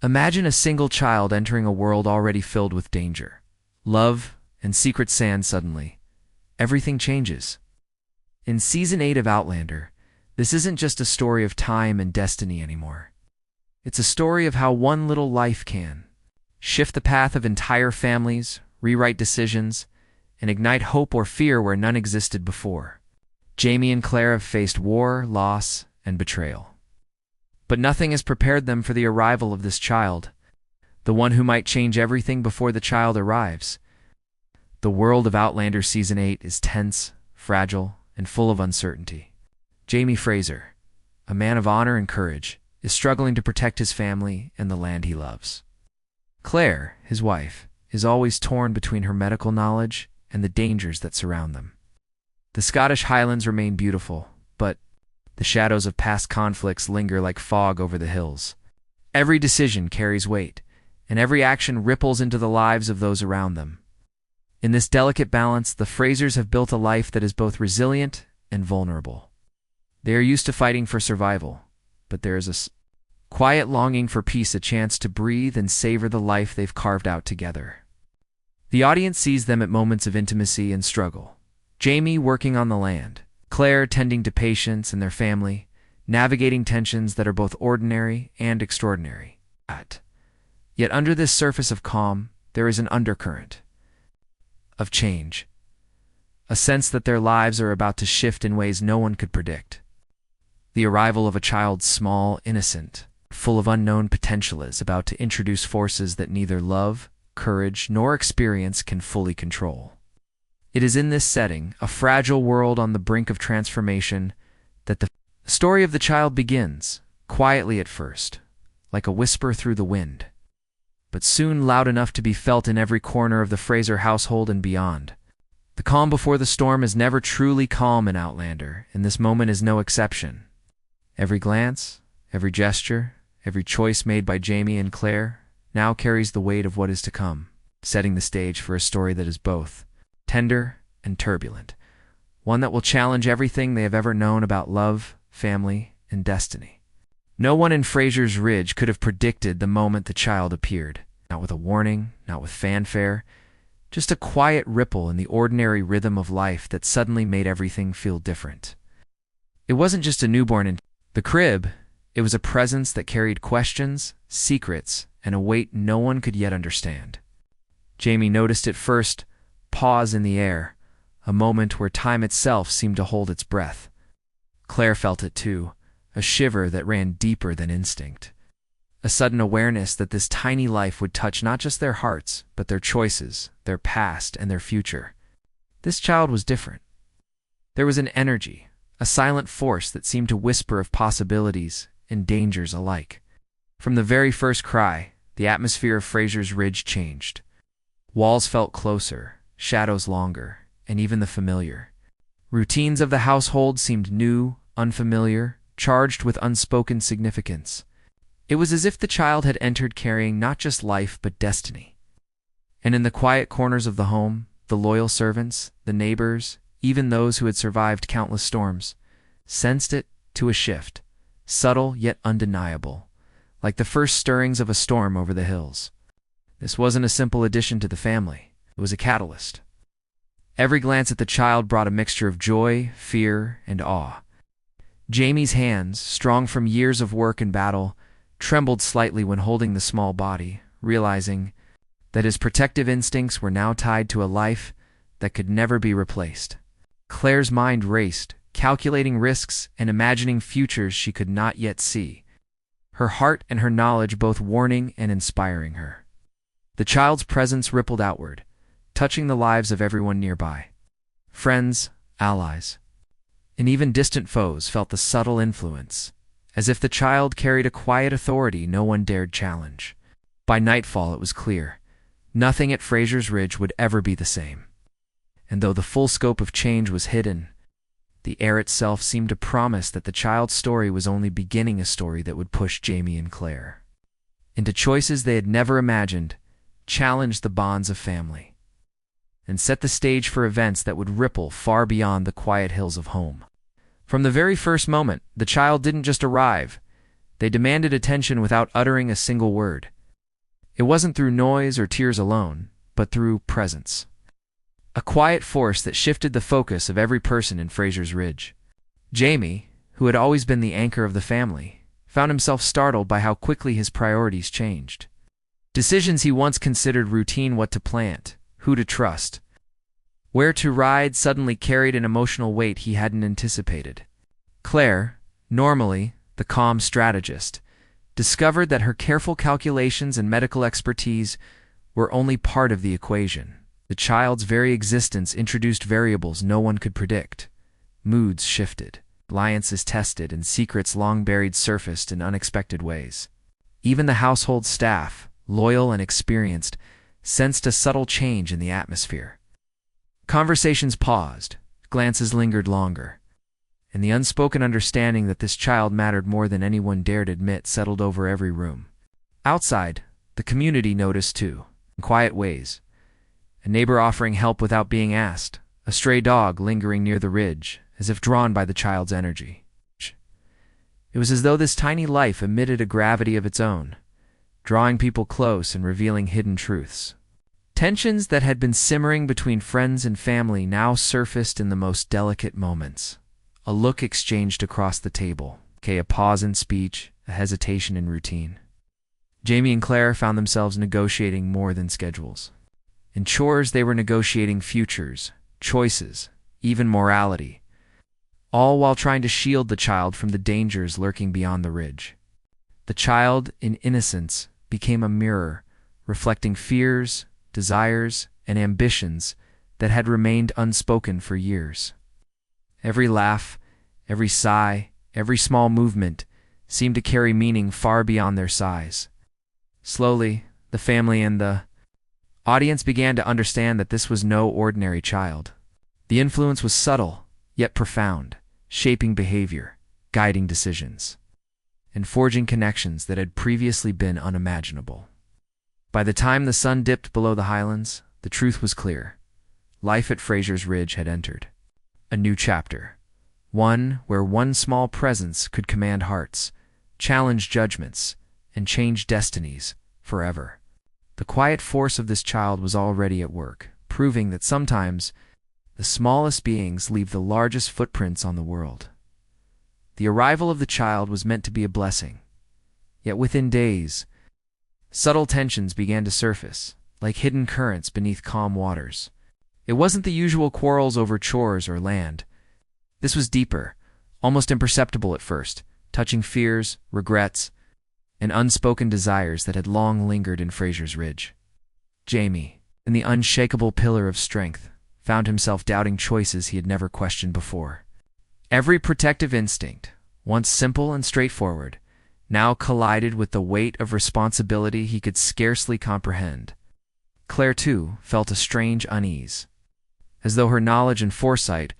Imagine a single child entering a world already filled with danger, love, and secret sand. Suddenly, everything changes. In Season 8 of Outlander, this isn't just a story of time and destiny anymore. It's a story of how one little life can shift the path of entire families, rewrite decisions, and ignite hope or fear where none existed before. Jamie and Claire have faced war, loss, and betrayal. But nothing has prepared them for the arrival of this child, the one who might change everything before the child arrives. The world of Outlander Season 8 is tense, fragile, and full of uncertainty. Jamie Fraser, a man of honor and courage, is struggling to protect his family and the land he loves. Claire, his wife, is always torn between her medical knowledge and the dangers that surround them. The Scottish Highlands remain beautiful, but the shadows of past conflicts linger like fog over the hills. Every decision carries weight, and every action ripples into the lives of those around them. In this delicate balance, the Frasers have built a life that is both resilient and vulnerable. They are used to fighting for survival, but there is a quiet longing for peace, a chance to breathe and savor the life they've carved out together. The audience sees them at moments of intimacy and struggle. Jamie working on the land, Claire tending to patients and their family, navigating tensions that are both ordinary and extraordinary. Yet under this surface of calm, there is an undercurrent of change, a sense that their lives are about to shift in ways no one could predict. The arrival of a child small, innocent, full of unknown potential is about to introduce forces that neither love, courage, nor experience can fully control. It is in this setting, a fragile world on the brink of transformation, that the story of the child begins, quietly at first, like a whisper through the wind, but soon loud enough to be felt in every corner of the Fraser household and beyond. The calm before the storm is never truly calm in Outlander, and this moment is no exception. Every glance, every gesture, every choice made by Jamie and Claire now carries the weight of what is to come, setting the stage for a story that is both tender and turbulent, one that will challenge everything they have ever known about love, family, and destiny. No one in Fraser's Ridge could have predicted the moment the child appeared, not with a warning, not with fanfare, just a quiet ripple in the ordinary rhythm of life that suddenly made everything feel different. It wasn't just a newborn in the crib, it was a presence that carried questions, secrets, and a weight no one could yet understand. Jamie noticed it first, pause in the air, a moment where time itself seemed to hold its breath. Claire felt it too, a shiver that ran deeper than instinct. A sudden awareness that this tiny life would touch not just their hearts, but their choices, their past, and their future. This child was different. There was an energy, a silent force that seemed to whisper of possibilities and dangers alike. From the very first cry, the atmosphere of Fraser's Ridge changed. Walls felt closer, shadows longer, and even the familiar. Routines of the household seemed new, unfamiliar, charged with unspoken significance. It was as if the child had entered carrying not just life but destiny. And in the quiet corners of the home, the loyal servants, the neighbors, even those who had survived countless storms, sensed it to a shift, subtle yet undeniable, like the first stirrings of a storm over the hills. This wasn't a simple addition to the family. It was a catalyst. Every glance at the child brought a mixture of joy, fear, and awe. Jamie's hands, strong from years of work and battle, trembled slightly when holding the small body, realizing that his protective instincts were now tied to a life that could never be replaced. Claire's mind raced, calculating risks and imagining futures she could not yet see, her heart and her knowledge both warning and inspiring her. The child's presence rippled outward, touching the lives of everyone nearby. Friends, allies, and even distant foes felt the subtle influence, as if the child carried a quiet authority no one dared challenge. By nightfall it was clear, nothing at Fraser's Ridge would ever be the same. And though the full scope of change was hidden, the air itself seemed to promise that the child's story was only beginning a story that would push Jamie and Claire into choices they had never imagined, challenge the bonds of family, and set the stage for events that would ripple far beyond the quiet hills of home. From the very first moment, the child didn't just arrive. They demanded attention without uttering a single word. It wasn't through noise or tears alone, but through presence. A quiet force that shifted the focus of every person in Fraser's Ridge. Jamie, who had always been the anchor of the family, found himself startled by how quickly his priorities changed. Decisions he once considered routine, what to plant, who to trust, where to ride, suddenly carried an emotional weight he hadn't anticipated. Claire, normally the calm strategist, discovered that her careful calculations and medical expertise were only part of the equation. The child's very existence introduced variables no one could predict. Moods shifted, alliances tested, and secrets long buried surfaced in unexpected ways. Even the household staff, loyal and experienced, sensed a subtle change in the atmosphere. Conversations paused, glances lingered longer, and the unspoken understanding that this child mattered more than anyone dared admit settled over every room. Outside, the community noticed too, in quiet ways. A neighbor offering help without being asked, a stray dog lingering near the ridge, as if drawn by the child's energy. It was as though this tiny life emitted a gravity of its own, drawing people close and revealing hidden truths. Tensions that had been simmering between friends and family now surfaced in the most delicate moments. A look exchanged across the table, a pause in speech, a hesitation in routine. Jamie and Claire found themselves negotiating more than schedules. In chores, they were negotiating futures, choices, even morality, all while trying to shield the child from the dangers lurking beyond the ridge. The child, in innocence, became a mirror, reflecting fears, desires, and ambitions that had remained unspoken for years. Every laugh, every sigh, every small movement seemed to carry meaning far beyond their size. Slowly, the family and the audience began to understand that this was no ordinary child. The influence was subtle, yet profound, shaping behavior, guiding decisions, and forging connections that had previously been unimaginable. By the time the sun dipped below the highlands, the truth was clear. Life at Fraser's Ridge had entered a new chapter, one where one small presence could command hearts, challenge judgments, and change destinies forever. The quiet force of this child was already at work, proving that sometimes the smallest beings leave the largest footprints on the world. The arrival of the child was meant to be a blessing, yet within days, subtle tensions began to surface, like hidden currents beneath calm waters. It wasn't the usual quarrels over chores or land. This was deeper, almost imperceptible at first, touching fears, regrets, and unspoken desires that had long lingered in Fraser's Ridge. Jamie, in the unshakable pillar of strength, found himself doubting choices he had never questioned before. Every protective instinct, once simple and straightforward, now collided with the weight of responsibility he could scarcely comprehend. Claire, too, felt a strange unease, as though her knowledge and foresight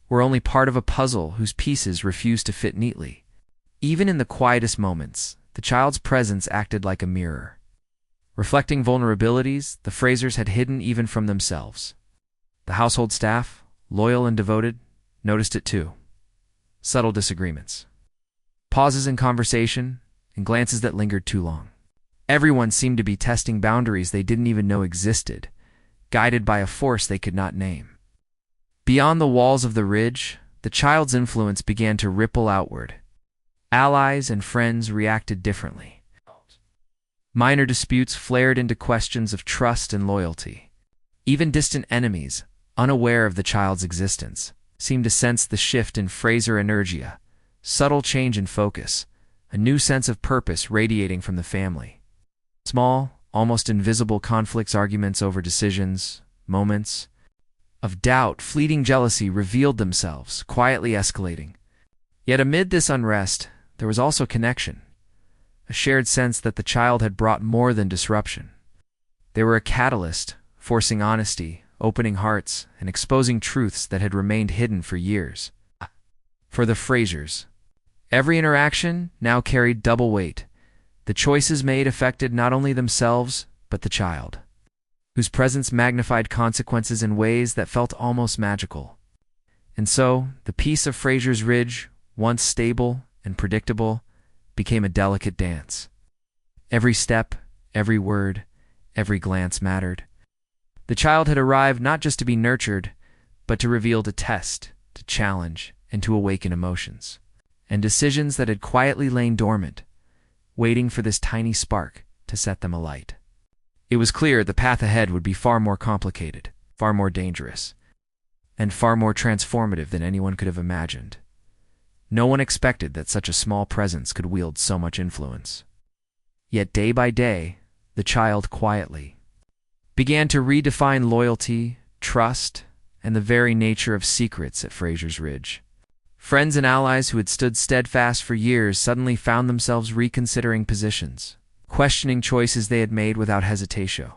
were only part of a puzzle whose pieces refused to fit neatly. Even in the quietest moments, the child's presence acted like a mirror, reflecting vulnerabilities the Frasers had hidden even from themselves. The household staff, loyal and devoted, noticed it too. Subtle disagreements, pauses in conversation, and glances that lingered too long. Everyone seemed to be testing boundaries they didn't even know existed, guided by a force they could not name. Beyond the walls of the ridge, the child's influence began to ripple outward. Allies and friends reacted differently. Minor disputes flared into questions of trust and loyalty. Even distant enemies, unaware of the child's existence, seemed to sense the shift in Fraser inertia, subtle change in focus, a new sense of purpose radiating from the family. Small, almost invisible conflicts, arguments over decisions, moments of doubt, fleeting jealousy revealed themselves, quietly escalating. Yet amid this unrest, there was also connection, a shared sense that the child had brought more than disruption. They were a catalyst, forcing honesty, opening hearts, and exposing truths that had remained hidden for years. For the Frasers, every interaction now carried double weight. The choices made affected not only themselves, but the child, whose presence magnified consequences in ways that felt almost magical. And so, the peace of Fraser's Ridge, once stable and predictable, became a delicate dance. Every step, every word, Every glance mattered. The child had arrived not just to be nurtured, but to reveal, to test, to challenge, and to awaken emotions. And decisions that had quietly lain dormant, waiting for this tiny spark to set them alight. It was clear the path ahead would be far more complicated, far more dangerous, and far more transformative than anyone could have imagined. No one expected that such a small presence could wield so much influence. Yet day by day, the child quietly began to redefine loyalty, trust, and the very nature of secrets at Fraser's Ridge. Friends and allies who had stood steadfast for years suddenly found themselves reconsidering positions, questioning choices they had made without hesitation.